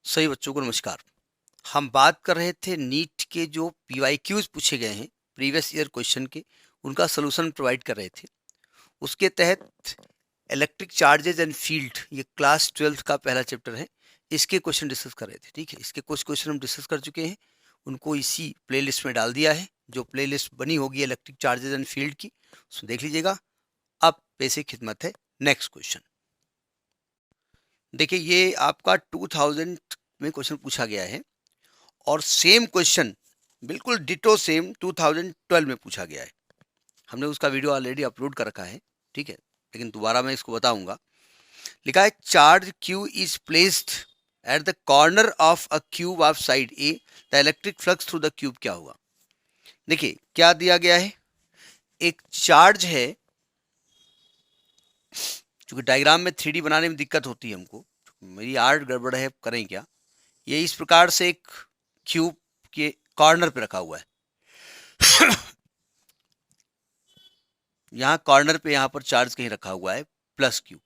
सही बच्चों को नमस्कार। हम बात कर रहे थे नीट के जो पीवाईक्यूज पूछे गए हैं प्रीवियस ईयर क्वेश्चन के, उनका सोल्यूशन प्रोवाइड कर रहे थे। उसके तहत इलेक्ट्रिक चार्जेज एंड फील्ड, ये क्लास 12th का पहला चैप्टर है, इसके क्वेश्चन डिस्कस कर रहे थे। ठीक है, इसके कुछ क्वेश्चन हम डिस्कस कर चुके हैं, उनको इसी प्लेलिस्ट में डाल दिया है। जो प्लेलिस्ट बनी होगी इलेक्ट्रिक चार्जेज एंड फील्ड की, उसमें देख लीजिएगा। अब बेसिक खिदमत है, नेक्स्ट क्वेश्चन देखिए। ये आपका 2000 में क्वेश्चन पूछा गया है और सेम क्वेश्चन बिल्कुल डिटो सेम 2012 में पूछा गया है। हमने उसका वीडियो ऑलरेडी अपलोड कर रखा है, ठीक है, लेकिन दोबारा मैं इसको बताऊंगा। लिखा है charge Q is placed at the corner of a cube of side A, the electric flux through the cube क्या होगा। देखिए क्या दिया गया है, एक चार्ज है। क्योंकि डायग्राम में 3D बनाने में दिक्कत होती है हमको, मेरी आर्ट गड़बड़ है, करें क्या। ये इस प्रकार से एक क्यूब के कॉर्नर पे रखा हुआ है। यहाँ कॉर्नर पे यहाँ पर चार्ज कहीं रखा हुआ है प्लस क्यूब।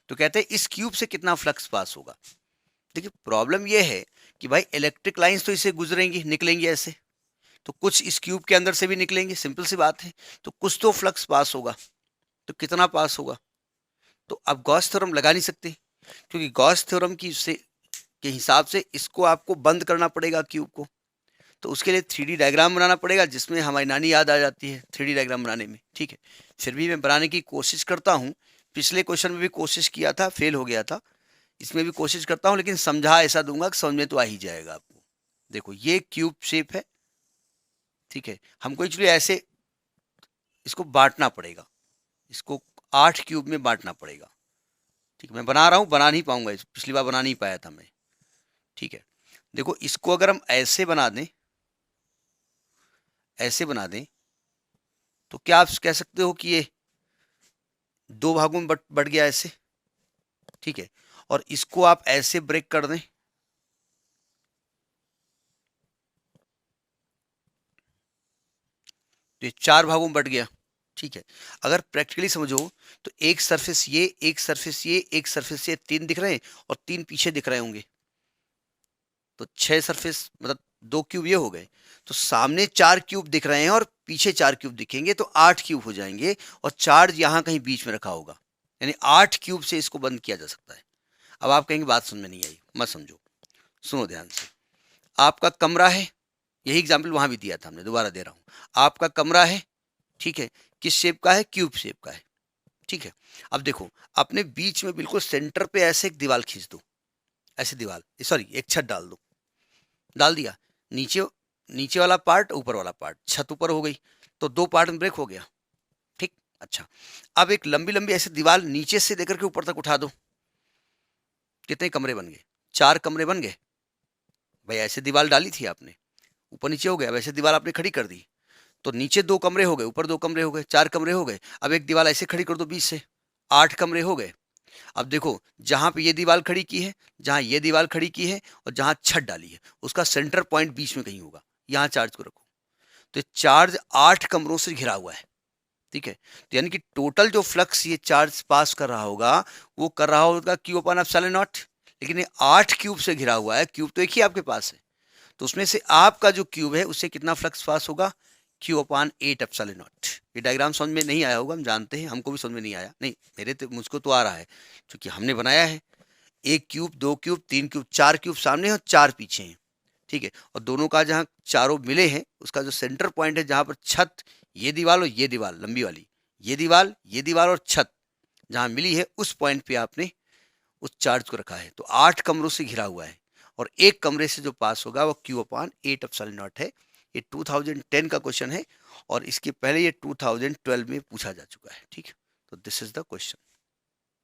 तो कहते हैं इस क्यूब से कितना फ्लक्स पास होगा। देखिए प्रॉब्लम ये है कि भाई इलेक्ट्रिक लाइंस तो इससे गुजरेंगी, निकलेंगी ऐसे, तो कुछ इस क्यूब के अंदर से भी निकलेंगे, सिंपल सी बात है। तो कुछ तो फ्लक्स पास होगा, तो कितना पास होगा। तो अब गॉस थ्योरम लगा नहीं सकते, क्योंकि गॉस थ्योरम की के हिसाब से इसको आपको बंद करना पड़ेगा क्यूब को। तो उसके लिए 3D डायग्राम बनाना पड़ेगा, जिसमें हमारी नानी याद आ जाती है 3D डायग्राम बनाने में। ठीक है, फिर भी मैं बनाने की कोशिश करता हूँ। पिछले क्वेश्चन में भी कोशिश किया था, फेल हो गया था। इसमें भी कोशिश करता हूँ, लेकिन समझा ऐसा दूंगा कि समझ में तो आ ही जाएगा आपको। देखो ये क्यूब शेप है, ठीक है। हमको एक्चुअली ऐसे इसको बांटना पड़ेगा, इसको 8 क्यूब में बांटना पड़ेगा। ठीक है, मैं बना रहा हूँ, बना नहीं पाऊंगा, पिछली बार बना नहीं पाया था मैं। ठीक है, देखो इसको अगर हम ऐसे बना दें, ऐसे बना दें, तो क्या आप कह सकते हो कि ये 2 भागों में बढ़ गया ऐसे। ठीक है, और इसको आप ऐसे ब्रेक कर दें, तो ये 4 भागों में बढ़ गया। ठीक है, अगर प्रैक्टिकली समझो तो एक सरफेस ये, एक सरफेस ये, एक सरफेस ये, 3 दिख रहे हैं और 3 पीछे दिख रहे होंगे, तो 6 सरफेस, मतलब 2 क्यूब ये हो गए। तो सामने 4 क्यूब दिख रहे हैं और पीछे 4 क्यूब दिखेंगे, तो 8 क्यूब हो जाएंगे। और चार्ज यहां कहीं बीच में रखा होगा, यानी 8 क्यूब से इसको बंद किया जा सकता है। अब आप कहेंगे बात समझ में नहीं आई, मत समझो, सुनो ध्यान से। आपका कमरा है, यही एग्जाम्पल वहां भी दिया था हमने, दोबारा दे रहा हूं। आपका कमरा है, ठीक है, किस शेप का है, क्यूब शेप का है। ठीक है, अब देखो अपने बीच में बिल्कुल सेंटर पे ऐसे एक दीवार खींच दो, ऐसे दीवार, सॉरी एक छत डाल दो, डाल दिया। नीचे, नीचे वाला पार्ट, ऊपर वाला पार्ट, छत ऊपर हो गई, तो 2 पार्ट में ब्रेक हो गया। ठीक, अच्छा, अब एक लंबी लंबी ऐसे दीवार नीचे से लेकर के ऊपर तक उठा दो। कितने कमरे बन गए, 4 कमरे बन गए। भाई ऐसे दीवार डाली थी आपने, ऊपर नीचे हो गया, वैसे दीवार आपने खड़ी कर दी, तो नीचे 2 कमरे हो गए, ऊपर 2 कमरे हो गए, 4 कमरे हो गए। अब एक दीवार ऐसे खड़ी कर दो बीच से, 8 कमरे हो गए। अब देखो जहां पे ये दीवार खड़ी की है, जहां ये दीवार खड़ी की है और जहां छत डाली है, उसका सेंटर पॉइंट बीच में कहीं होगा। यहां चार्ज को रखो, तो चार्ज 8 कमरों से घिरा हुआ है। ठीक है, तो यानी कि टोटल जो फ्लक्स ये चार्ज पास कर रहा होगा, वो कर रहा होगा क्यू अपॉन एप्सिलॉन नॉट। लेकिन ये 8 क्यूब से घिरा हुआ है, क्यूब तो एक ही आपके पास है, तो उसमें से आपका जो क्यूब है उससे कितना फ्लक्स पास होगा, क्यू अपॉन 8 एप्सिलॉन नॉट। ये डायग्राम समझ में नहीं आया होगा, हम जानते हैं, हमको भी समझ में नहीं आया, नहीं मेरे तो, मुझको तो आ रहा है, क्योंकि हमने बनाया है। 1 क्यूब, 2 क्यूब, 3 क्यूब, 4 क्यूब सामने हैं और 4 पीछे हैं। ठीक है, और दोनों का जहाँ चारों मिले हैं, उसका जो सेंटर पॉइंट है, जहाँ पर छत, ये दीवार और ये दीवार लंबी वाली, ये दीवार और छत जहाँ मिली है, उस पॉइंट पे आपने उस चार्ज को रखा है। तो 8 कमरों से घिरा हुआ है, और एक कमरे से जो पास होगा वो क्यू अपॉन 8 एप्सिलॉन नॉट है। ये 2010 का क्वेश्चन है, और इसके पहले ये 2012 में पूछा जा चुका है। ठीक है, तो दिस इज द क्वेश्चन।